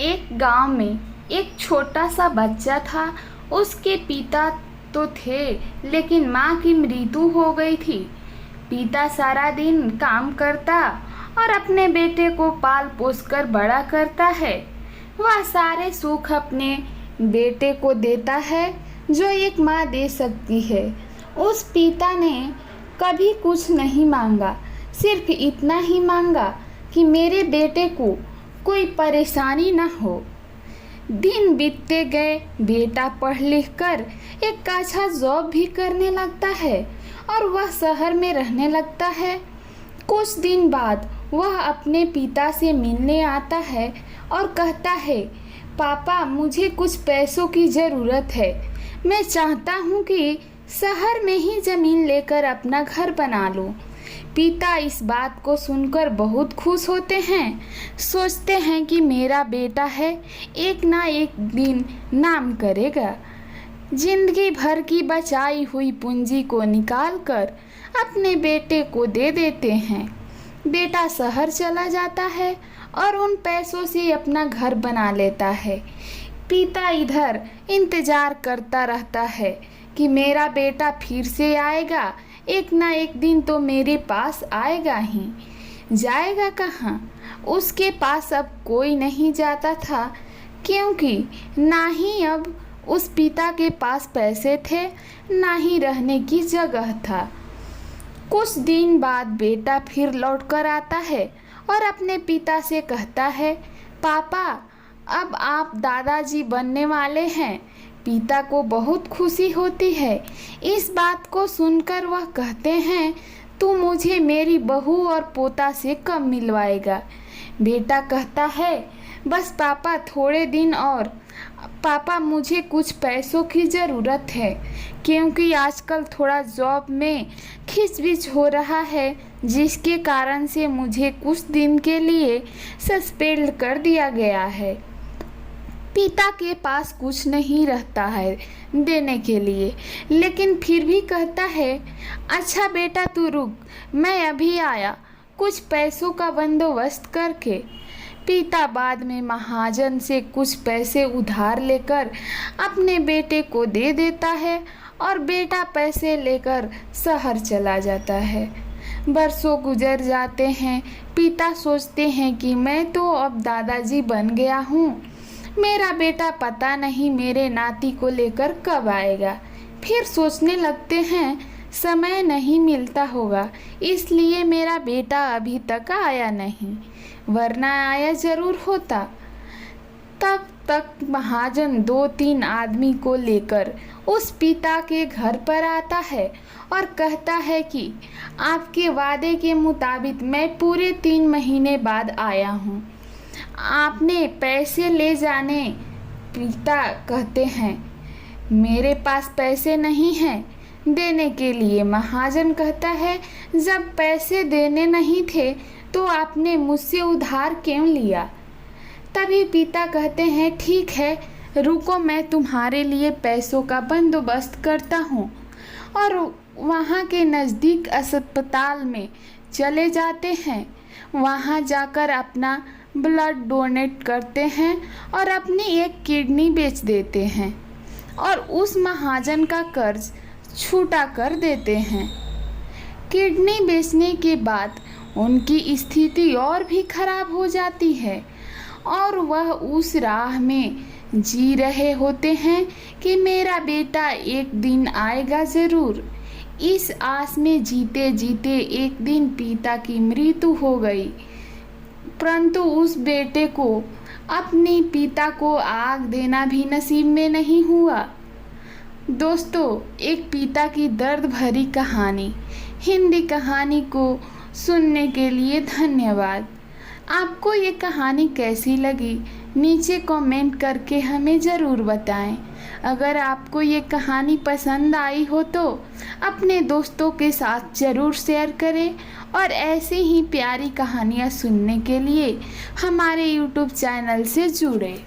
एक गांव में एक छोटा सा बच्चा था। उसके पिता तो थे, लेकिन माँ की मृत्यु हो गई थी। पिता सारा दिन काम करता और अपने बेटे को पाल पोस कर बड़ा करता है। वह सारे सुख अपने बेटे को देता है जो एक माँ दे सकती है। उस पिता ने कभी कुछ नहीं मांगा, सिर्फ इतना ही मांगा कि मेरे बेटे को कोई परेशानी न हो। दिन बीतते गए, बेटा पढ़ लिख कर एक अच्छा जॉब भी करने लगता है और वह शहर में रहने लगता है। कुछ दिन बाद वह अपने पिता से मिलने आता है और कहता है, पापा मुझे कुछ पैसों की ज़रूरत है। मैं चाहता हूँ कि शहर में ही ज़मीन लेकर अपना घर बना लूँ। पिता इस बात को सुनकर बहुत खुश होते हैं। सोचते हैं कि मेरा बेटा है, एक ना एक दिन नाम करेगा। जिंदगी भर की बचाई हुई पूंजी को निकालकर अपने बेटे को दे देते हैं। बेटा शहर चला जाता है और उन पैसों से अपना घर बना लेता है। पिता इधर इंतजार करता रहता है कि मेरा बेटा फिर से आएगा, एक ना एक दिन तो मेरे पास आएगा ही। जाएगा कहाँ? उसके पास अब कोई नहीं जाता था, क्योंकि ना ही अब उस पिता के पास पैसे थे, ना ही रहने की जगह था। कुछ दिन बाद बेटा फिर लौट कर आता है और अपने पिता से कहता है, पापा अब आप दादाजी बनने वाले हैं। पिता को बहुत खुशी होती है। इस बात को सुनकर वह कहते हैं, तू मुझे मेरी बहू और पोता से कब मिलवाएगा? बेटा कहता है, बस पापा थोड़े दिन और। पापा मुझे कुछ पैसों की ज़रूरत है, क्योंकि आजकल थोड़ा जॉब में खिचबिच हो रहा है, जिसके कारण से मुझे कुछ दिन के लिए सस्पेंड कर दिया गया है। पिता के पास कुछ नहीं रहता है देने के लिए, लेकिन फिर भी कहता है, अच्छा बेटा तू रुक, मैं अभी आया कुछ पैसों का बंदोबस्त करके। पिता बाद में महाजन से कुछ पैसे उधार लेकर अपने बेटे को दे देता है और बेटा पैसे लेकर शहर चला जाता है। बरसों गुजर जाते हैं। पिता सोचते हैं कि मैं तो अब दादाजी बन गया हूँ, मेरा बेटा पता नहीं मेरे नाती को लेकर कब आएगा। फिर सोचने लगते हैं, समय नहीं मिलता होगा, इसलिए मेरा बेटा अभी तक आया नहीं, वरना आया जरूर होता। तब तक महाजन 2-3 आदमी को लेकर उस पिता के घर पर आता है और कहता है कि आपके वादे के मुताबिक मैं पूरे 3 महीने बाद आया हूँ, आपने पैसे ले जाने। पिता कहते हैं, मेरे पास पैसे नहीं हैं देने के लिए। महाजन कहता है, जब पैसे देने नहीं थे तो आपने मुझसे उधार क्यों लिया? तभी पिता कहते हैं, ठीक है रुको, मैं तुम्हारे लिए पैसों का बंदोबस्त करता हूँ। और वहाँ के नज़दीक अस्पताल में चले जाते हैं। वहाँ जाकर अपना ब्लड डोनेट करते हैं और अपनी एक किडनी बेच देते हैं और उस महाजन का कर्ज छूटा कर देते हैं। किडनी बेचने के बाद उनकी स्थिति और भी खराब हो जाती है और वह उस राह में जी रहे होते हैं कि मेरा बेटा एक दिन आएगा ज़रूर। इस आस में जीते जीते एक दिन पिता की मृत्यु हो गई, परंतु उस बेटे को अपने पिता को आग देना भी नसीब में नहीं हुआ। दोस्तों, एक पिता की दर्द भरी कहानी। हिंदी कहानी को सुनने के लिए धन्यवाद। आपको ये कहानी कैसी लगी नीचे कमेंट करके हमें ज़रूर बताएं। अगर आपको ये कहानी पसंद आई हो तो अपने दोस्तों के साथ ज़रूर शेयर करें और ऐसे ही प्यारी कहानियाँ सुनने के लिए हमारे YouTube चैनल से जुड़ें।